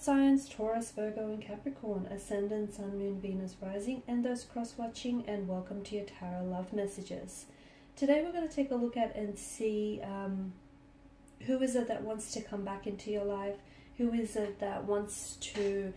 earth signs, Taurus, Virgo and Capricorn, ascendant, sun, moon, Venus, rising, and those cross-watching, and welcome to your tarot love messages. Today we're going to take a look at and see who is it that wants to come back into your life, who is it that wants to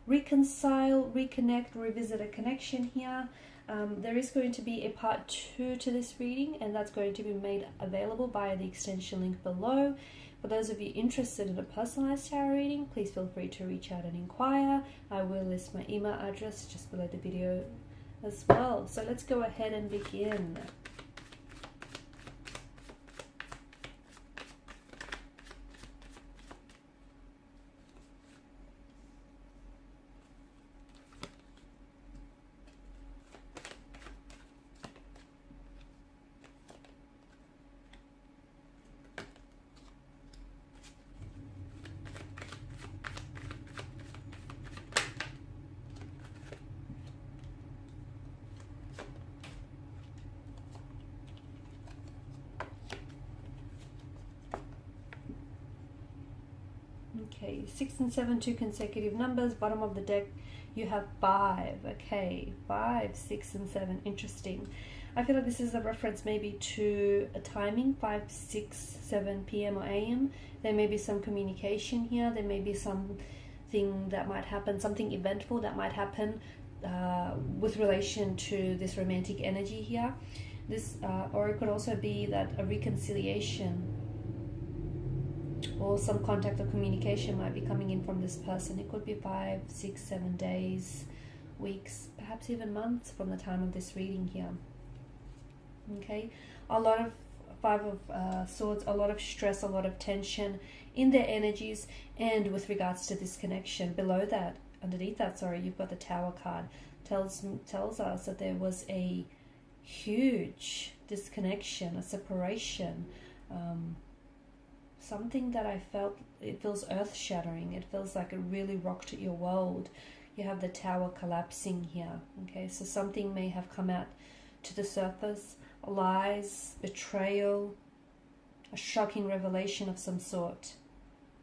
reconcile, reconnect, revisit a connection here. There is going to be a part 2 to this reading, and that's going to be made available via the extension link below. For those of you interested in a personalized tarot reading, please feel free to reach out and inquire. I will list my email address just below the video as well. So let's go ahead and begin. Okay, 6 and 7, 2 consecutive numbers. Bottom of the deck, you have 5. Okay, 5, 6 and 7. Interesting. I feel like this is a reference maybe to a timing, 5, 6, 7 p.m. or a.m. There may be some communication here. There may be something that might happen, something eventful that might happen with relation to this romantic energy here. This, or it could also be that a reconciliation or some contact or communication might be coming in from this person. It could be 5, 6, 7 days, weeks, perhaps even months from the time of this reading here. Okay, a lot of 5 of Swords, a lot of stress, a lot of tension in their energies, and with regards to this connection. Below that, underneath that, sorry, you've got the Tower card. Tells us that there was a huge disconnection, a separation, something that I felt, it feels earth-shattering. It feels like it really rocked your world. You have the Tower collapsing here. Okay, so something may have come out to the surface. Lies, betrayal, a shocking revelation of some sort.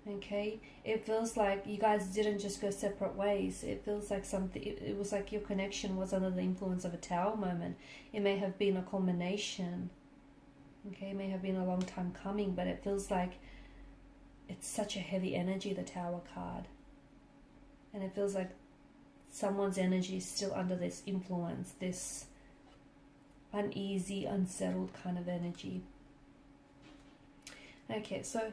Okay, it feels like you guys didn't just go separate ways. It feels like something, it was like your connection was under the influence of a Tower moment. It may have been a culmination. Okay, it may have been a long time coming, but it feels like it's such a heavy energy, the Tower card. And it feels like someone's energy is still under this influence, this uneasy, unsettled kind of energy. Okay, so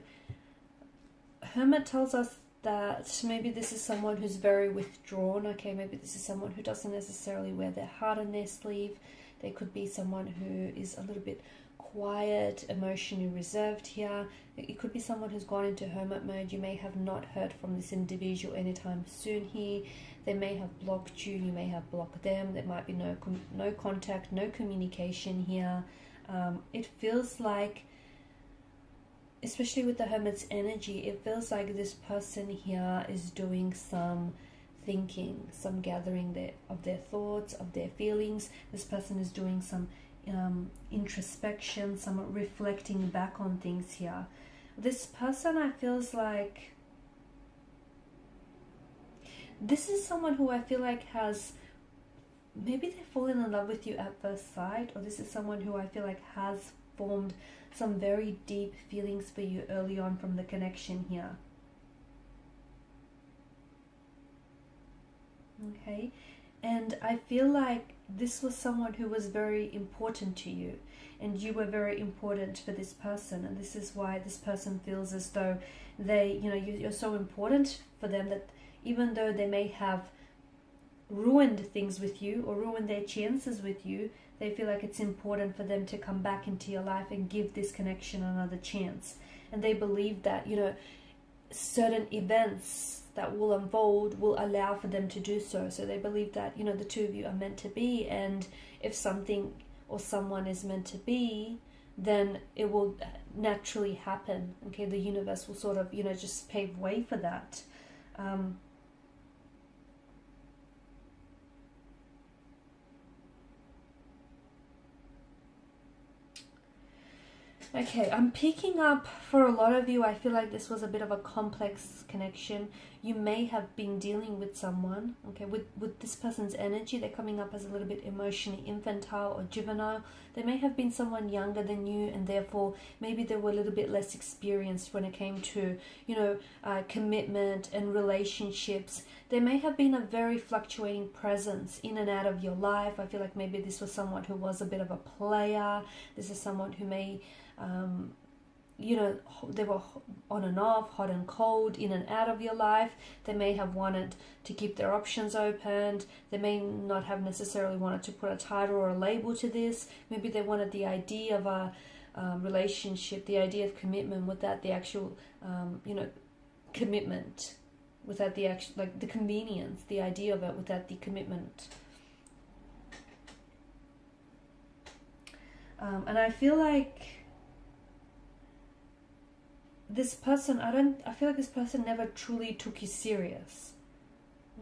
Hermit tells us that maybe this is someone who's very withdrawn. Okay, maybe this is someone who doesn't necessarily wear their heart on their sleeve. They could be someone who is a little bit quiet, emotionally reserved here. It could be someone who's gone into hermit mode. You may have not heard from this individual anytime soon here. They may have blocked you. You may have blocked them. There might be no contact, no communication here. It feels like, especially with the Hermit's energy, it feels like this person here is doing some thinking, some gathering of their thoughts, of their feelings. This person is doing some introspection, some reflecting back on things here. This person, I feels like, this is someone who I feel like has, maybe they've fallen in love with you at first sight, or this is someone who I feel like has formed some very deep feelings for you early on from the connection here. Okay, and I feel like this was someone who was very important to you, and you were very important for this person, and this is why this person feels as though they, you're so important for them that even though they may have ruined things with you or ruined their chances with you, they feel like it's important for them to come back into your life and give this connection another chance. And they believe that, certain events that will unfold will allow for them to do so. So they believe that, the two of you are meant to be, and if something or someone is meant to be, then it will naturally happen. Okay, the universe will sort of, just pave way for that. Okay, I'm picking up for a lot of you, I feel like this was a bit of a complex connection. You may have been dealing with someone, okay, with this person's energy. They're coming up as a little bit emotionally infantile or juvenile. There may have been someone younger than you, and therefore maybe they were a little bit less experienced when it came to, commitment and relationships. There may have been a very fluctuating presence in and out of your life. I feel like maybe this was someone who was a bit of a player. This is someone who may they were on and off, hot and cold, in and out of your life. They may have wanted to keep their options opened. They may not have necessarily wanted to put a title or a label to this. Maybe they wanted the idea of a relationship, the idea of commitment without the actual, commitment, without the actual, like the convenience, the idea of it without the commitment. And I feel like this person, I feel like this person never truly took you serious,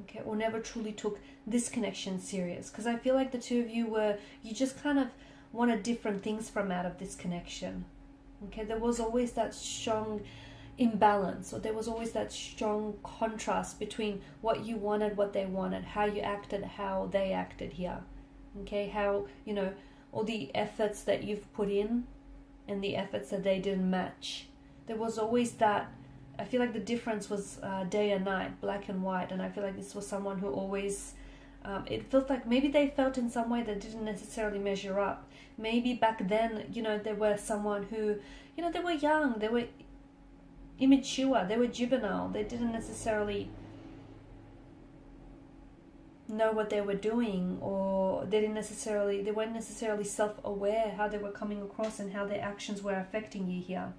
okay, or never truly took this connection serious, because I feel like the two of you just kind of wanted different things from out of this connection, okay. There was always that strong imbalance, or there was always that strong contrast between what you wanted, what they wanted, how you acted, how they acted here, okay, how, all the efforts that you've put in and the efforts that they didn't match. There was always that, I feel like the difference was day and night, black and white, and I feel like this was someone who always, it felt like maybe they felt in some way that didn't necessarily measure up. Maybe back then, they were someone who, they were young, they were immature, they were juvenile, they didn't necessarily know what they were doing, or they weren't necessarily self-aware how they were coming across and how their actions were affecting you here.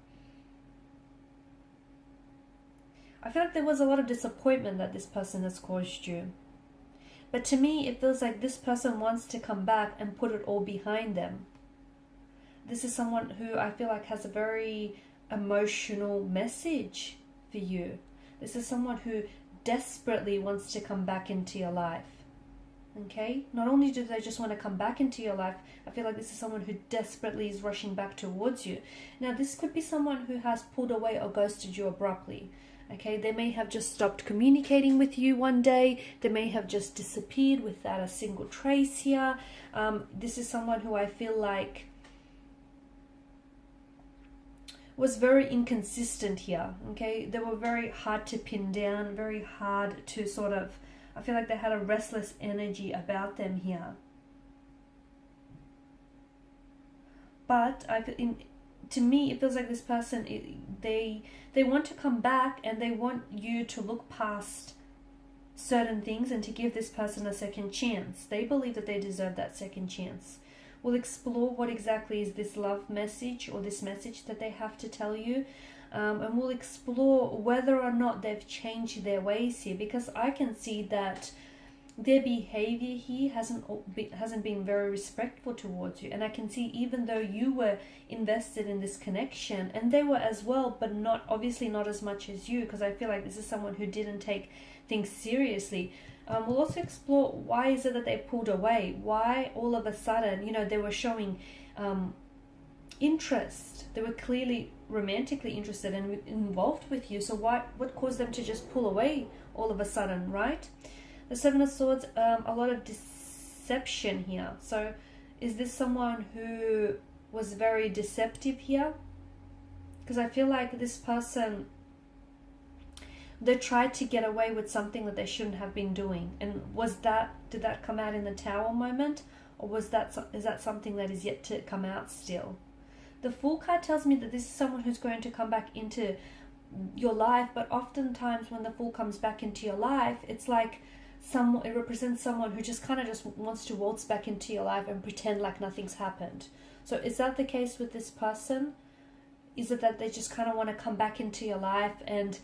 I feel like there was a lot of disappointment that this person has caused you. But to me, it feels like this person wants to come back and put it all behind them. This is someone who I feel like has a very emotional message for you. This is someone who desperately wants to come back into your life. Okay? Not only do they just want to come back into your life, I feel like this is someone who desperately is rushing back towards you. Now, this could be someone who has pulled away or ghosted you abruptly. Okay, they may have just stopped communicating with you one day. They may have just disappeared without a single trace here. This is someone who I feel like was very inconsistent here. Okay, they were very hard to pin down, very hard to sort of, I feel like they had a restless energy about them here. But to me, it feels like this person, they want to come back, and they want you to look past certain things and to give this person a second chance. They believe that they deserve that second chance. We'll explore what exactly is this love message, or this message that they have to tell you. And we'll explore whether or not they've changed their ways here, because I can see that their behavior here hasn't been very respectful towards you. And I can see, even though you were invested in this connection, and they were as well, but obviously not as much as you, because I feel like this is someone who didn't take things seriously. We'll also explore why is it that they pulled away, why all of a sudden, they were showing interest. They were clearly romantically interested and involved with you. So what caused them to just pull away all of a sudden, right? The Seven of Swords, a lot of deception here. So is this someone who was very deceptive here? Because I feel like this person, they tried to get away with something that they shouldn't have been doing. And did that come out in the Tower moment? Or is that something that is yet to come out still? The Fool card tells me that this is someone who's going to come back into your life, but oftentimes when the Fool comes back into your life, it's like it represents someone who just kind of just wants to waltz back into your life and pretend like nothing's happened. So is that the case with this person? Is it that they just kind of want to come back into your life and,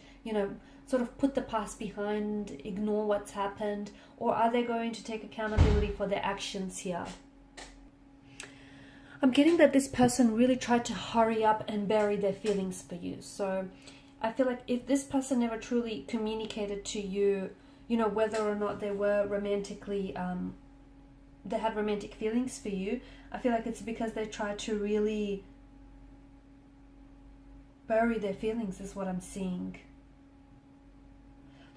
sort of put the past behind, ignore what's happened? Or are they going to take accountability for their actions here? I'm getting that this person really tried to hurry up and bury their feelings for you. So I feel like if this person never truly communicated to you, whether or not they were romantically, they had romantic feelings for you, I feel like it's because they tried to really bury their feelings is what I'm seeing.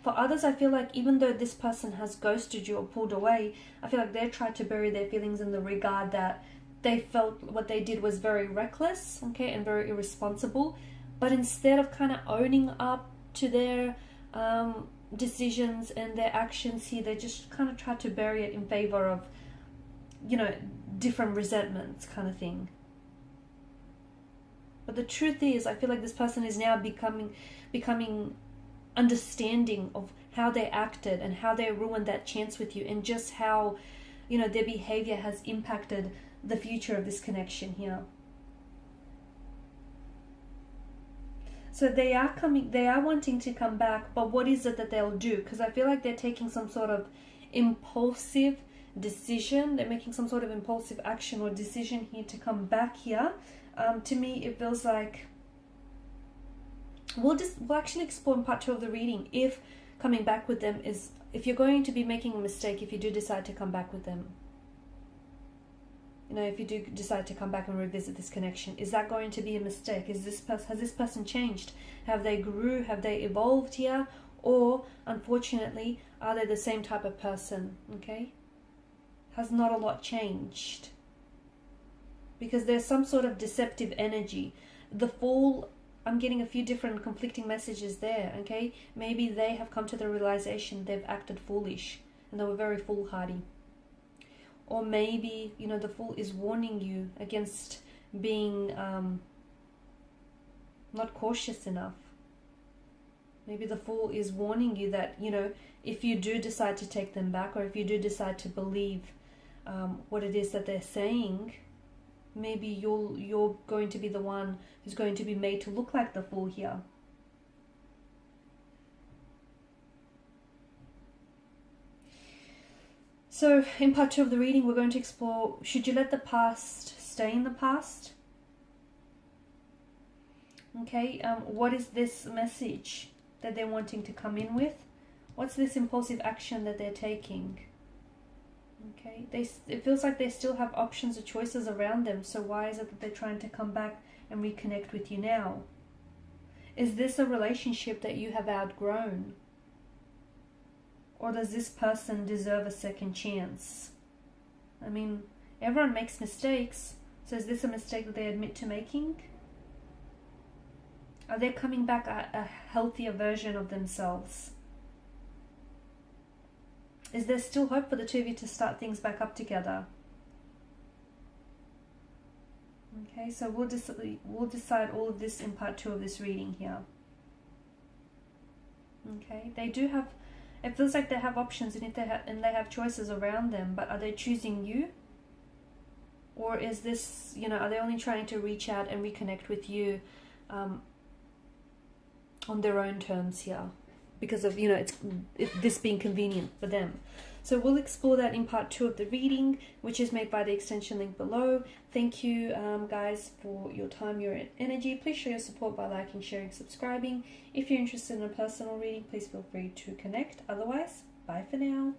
For others, I feel like even though this person has ghosted you or pulled away, I feel like they tried to bury their feelings in the regard that they felt what they did was very reckless, okay, and very irresponsible. But instead of kind of owning up to their decisions and their actions here, they just kind of tried to bury it in favor of, you know, different resentments kind of thing. But the truth is, I feel like this person is now becoming understanding of how they acted and how they ruined that chance with you, and just how, you know, their behavior has impacted the future of this connection here. So they are wanting to come back, but what is it that they'll do? Because I feel like they're taking some sort of impulsive decision. They're making some sort of impulsive action or decision here to come back here. To me, it feels like we'll actually explore in part 2 of the reading if coming back with them is, if you're going to be making a mistake, if you do decide to come back with them. You know, if you do decide to come back and revisit this connection, is that going to be a mistake? Has this person changed? Have they grew? Have they evolved here? Or, unfortunately, are they the same type of person? Okay? Has not a lot changed? Because there's some sort of deceptive energy. The Fool, I'm getting a few different conflicting messages there, okay? Maybe they have come to the realization they've acted foolish and they were very foolhardy. Or maybe, you know, the Fool is warning you against being not cautious enough. Maybe the Fool is warning you that, you know, if you do decide to take them back, or if you do decide to believe what it is that they're saying, maybe you're going to be the one who's going to be made to look like the Fool here. So in part 2 of the reading, we're going to explore, should you let the past stay in the past? Okay, what is this message that they're wanting to come in with? What's this impulsive action that they're taking? Okay, it feels like they still have options or choices around them, so why is it that they're trying to come back and reconnect with you now? Is this a relationship that you have outgrown? Or does this person deserve a second chance? I mean, everyone makes mistakes, so is this a mistake that they admit to making? Are they coming back a healthier version of themselves? Is there still hope for the two of you to start things back up together? Okay, so we'll decide all of this in part 2 of this reading here. Okay, they do have, it feels like they have options and they have choices around them, but are they choosing you? Or is this, you know, are they only trying to reach out and reconnect with you on their own terms here? Because of, you know, this being convenient for them. So we'll explore that in part 2 of the reading, which is made by the extension link below. Thank you guys for your time, your energy. Please show your support by liking, sharing, subscribing. If you're interested in a personal reading, please feel free to connect. Otherwise, bye for now.